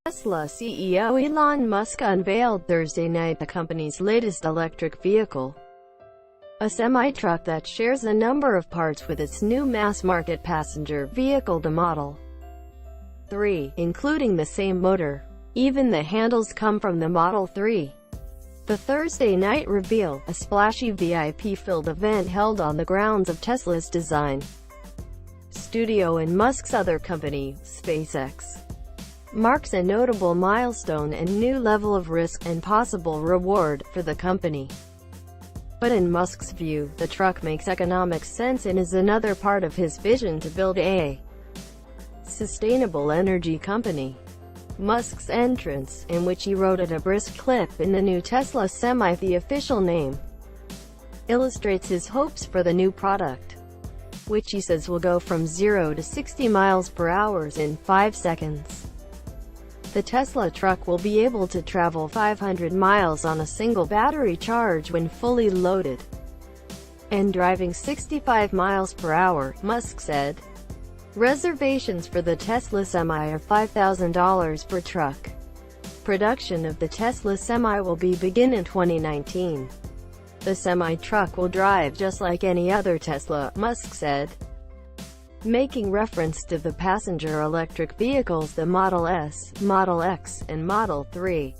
Tesla CEO Elon Musk unveiled Thursday night the company's latest electric vehicle, a semi-truck that shares a number of parts with its new mass-market passenger vehicle, the Model 3, including the same motor. Even the handles come from the Model 3. The Thursday night reveal, a splashy VIP-filled event held on the grounds of Tesla's design studio and Musk's other company, SpaceX, marks a notable milestone and new level of risk and possible reward for the company. But in Musk's view, the truck makes economic sense and is another part of his vision to build a sustainable energy company. Musk's entrance, in which he rode at a brisk clip in the new Tesla Semi, the official name, illustrates his hopes for the new product, which he says will go from 0 to 60 miles per hour in 5 seconds. The Tesla truck will be able to travel 500 miles on a single battery charge when fully loaded, and driving 65 miles per hour, Musk said. Reservations for the Tesla Semi are $5,000 per truck. Production of the Tesla Semi will begin in 2019. The semi-truck will drive just like any other Tesla, Musk said, making reference to the passenger electric vehicles, the Model S, Model X, and Model 3.